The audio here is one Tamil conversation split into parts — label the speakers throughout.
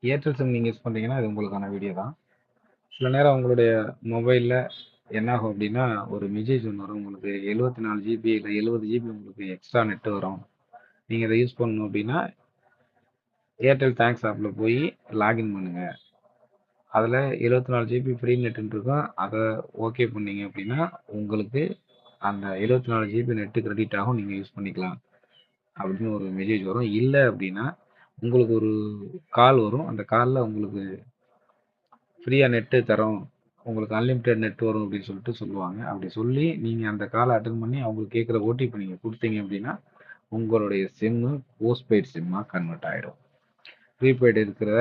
Speaker 1: ஏர்டெல் சிம் நீங்கள் யூஸ் பண்ணுறீங்கன்னா இது உங்களுக்கான வீடியோ தான். சில நேரம் உங்களுடைய மொபைலில் என்ன ஆகும் அப்படின்னா ஒரு மெசேஜ் ஒன்று வரும். உங்களுக்கு 74 ஜிபி இல்லை 70 ஜிபி உங்களுக்கு எக்ஸ்ட்ரா நெட்டு வரும். நீங்கள் இதை யூஸ் பண்ணணும் அப்படின்னா ஏர்டெல் தேங்க்ஸ் ஆப்பில் போய் லாகின் பண்ணுங்கள். அதில் 74 ஜிபி ஃப்ரீ நெட்டுன்னு இருக்கும். அதை ஓகே பண்ணீங்க அப்படின்னா உங்களுக்கு அந்த 74 ஜிபி நெட்டு கிரெடிட் ஆகும், நீங்கள் யூஸ் பண்ணிக்கலாம் அப்படின்னு ஒரு மெசேஜ் வரும். இல்லை அப்படின்னா உங்களுக்கு ஒரு கால் வரும். அந்த காலில் உங்களுக்கு ஃப்ரீயாக நெட்டு தரோம், உங்களுக்கு அன்லிமிட்டெட் நெட் வரும் அப்படின்னு சொல்லிட்டு சொல்லுவாங்க. அப்படி சொல்லி நீங்கள் அந்த காலை அட்டன் பண்ணி அவங்களுக்கு கேட்குற ஓடிபி நீங்கள் கொடுத்தீங்க அப்படின்னா உங்களுடைய சிம்மு போஸ்ட்பெய்ட் சிம்மாக கன்வெர்ட் ஆகிடும். ப்ரீபெய்டு இருக்கிற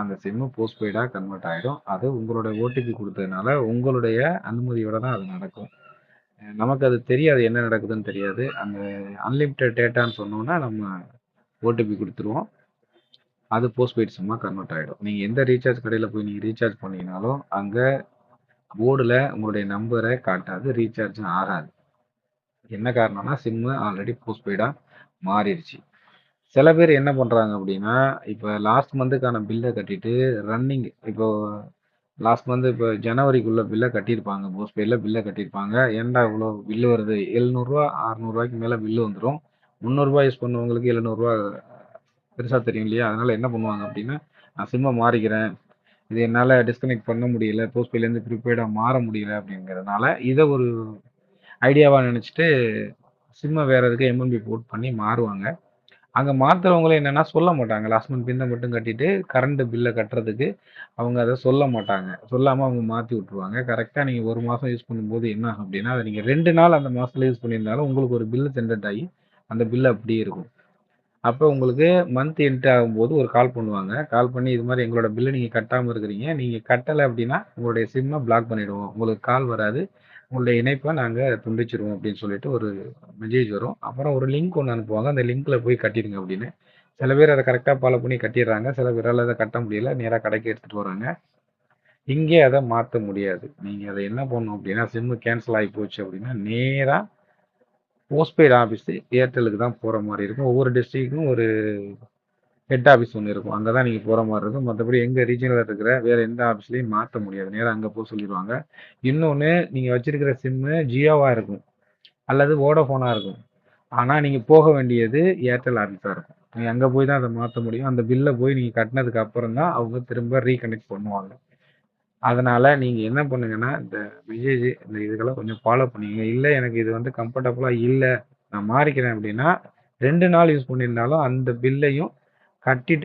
Speaker 1: அந்த சிம்மு போஸ்ட்பெய்டாக கன்வெர்ட் ஆகிடும். அது உங்களுடைய ஓடிபி கொடுத்ததுனால உங்களுடைய அனுமதியோட தான் அது நடக்கும். நமக்கு அது தெரியாது, என்ன நடக்குதுன்னு தெரியாது. அந்த அன்லிமிட்டெட் டேட்டான்னு சொன்னோன்னா நம்ம ஓடிபி கொடுத்துருவோம். அது போஸ்ட்பெய்ட் சிம்மாக கன்வெர்ட் ஆகிடும். நீங்கள் எந்த ரீசார்ஜ் கடையில் போய் நீங்கள் ரீசார்ஜ் பண்ணிங்கனாலும் அங்கே போர்டில் உங்களுடைய நம்பரை காட்டாது, ரீசார்ஜ் ஆகாது. என்ன காரணம்னா சிம்மு ஆல்ரெடி போஸ்ட்பெய்டாக மாறிடுச்சு. சில பேர் என்ன பண்ணுறாங்க அப்படின்னா இப்போ லாஸ்ட் மந்த்துக்கான பில்லை கட்டிட்டு ரன்னிங் இப்போ லாஸ்ட் மந்த் இப்போ ஜனவரிக்குள்ளே பில்லை கட்டியிருப்பாங்க, போஸ்ட்பெய்டில் பில்லை கட்டியிருப்பாங்க. ஏன்டா இவ்வளோ பில்லு வருது, 700 600 மேலே பில்லு வந்துடும். 300 யூஸ் பண்ணவங்களுக்கு 700 பெருசாக தெரியும் இல்லையா? அதனால் என்ன பண்ணுவாங்க அப்படின்னா நான் சிம்மை மாறிக்கிறேன், இது என்னால் டிஸ்கனெக்ட் பண்ண முடியல, போஸ்ட்பெய்ட்லேருந்து ப்ரீபெய்டாக மாற முடியல அப்படிங்கிறதுனால இதை ஒரு ஐடியாவாக நினச்சிட்டு சிம்மை வேறு எதுக்கு எம்என்பி போர்ட் பண்ணி மாறுவாங்க. அங்கே மாற்றுறவங்களும் என்னென்னா சொல்ல மாட்டாங்க. லாஸ்ட் மந்த் பில்லை மட்டும் கட்டிட்டு கரண்ட் பில்லை கட்டுறதுக்கு அவங்க அதை சொல்ல மாட்டாங்க. சொல்லாமல் அவங்க மாற்றி விட்ருவாங்க. கரெக்டாக நீங்கள் ஒரு மாதம் யூஸ் பண்ணும்போது என்ன ஆகும் அப்படின்னா அதை நீங்கள் 2 நாள் அந்த மாதத்தில் யூஸ் பண்ணியிருந்தாலும் உங்களுக்கு ஒரு பில்லு ஜென்ரேட் ஆகி அந்த பில்லு அப்படியே இருக்கும். அப்போ உங்களுக்கு மந்த் எண்ட் ஆகும்போது ஒரு கால் பண்ணுவாங்க. கால் பண்ணி இது மாதிரி எங்களோட பில்லை நீங்கள் கட்டாமல் இருக்கிறீங்க, நீங்கள் கட்டலை அப்படின்னா உங்களுடைய சிம்மை பிளாக் பண்ணிவிடுவோம், உங்களுக்கு கால் வராது, உங்களுடைய இணைப்பை நாங்கள் துண்டிச்சிருவோம் அப்படின்னு சொல்லிட்டு ஒரு மெசேஜ் வரும். அப்புறம் ஒரு லிங்க் ஒன்று அனுப்புவாங்க, அந்த லிங்க்கில் போய் கட்டிடுங்க அப்படின்னு. சில பேர் அதை கரெக்டாக ஃபாலோ பண்ணி கட்டிடுறாங்க, சில பேரால் அதை கட்ட முடியல, நேராக கடைக்கு எடுத்துகிட்டு வராங்க. இங்கே அதை மாற்ற முடியாது. நீங்கள் அதை என்ன பண்ணணும் அப்படின்னா சிம்மு கேன்சல் ஆகி போச்சு அப்படின்னா நேராக போஸ்ட்பெய்டு ஆஃபீஸு ஏர்டெலுக்கு தான் போகிற மாதிரி இருக்கும். ஒவ்வொரு டிஸ்ட்ரிக்ட்டுக்கும் ஒரு ஹெட் ஆஃபீஸ் ஒன்று இருக்கும், அங்கே தான் நீங்கள் போகிற மாதிரி இருக்கும். மற்றபடி எங்கள் ரீஜனில் இருக்கிற வேறு எந்த ஆஃபீஸ்லையும் மாற்ற முடியாது, நேராக அங்கே போக சொல்லிடுவாங்க. இன்னொன்று, நீங்கள் வச்சுருக்கிற சிம்மு ஜியோவாக இருக்கும் அல்லது வோடஃபோனாக இருக்கும், ஆனால் நீங்கள் போக வேண்டியது ஏர்டெல் ஆஃபீஸாக இருக்கும். நீங்கள் அங்கே போய் தான் அதை மாற்ற முடியும். அந்த பில்லை போய் நீங்கள் கட்டினதுக்கு அப்புறம் தான் அவங்க திரும்ப ரீகனெக்ட் பண்ணுவாங்க. அதனால் நீங்கள் என்ன பண்ணுங்கன்னா இந்த மெசேஜ் இந்த இதுக்கெல்லாம் கொஞ்சம் ஃபாலோ பண்ணிக்கங்க. இல்லை எனக்கு இது வந்து கம்ஃபர்டபுளாக இல்லை, நான் மாறிக்கிறேன் அப்படின்னா 2 நாள் யூஸ் பண்ணியிருந்தாலும் அந்த பில்லையும் கட்டிட்டு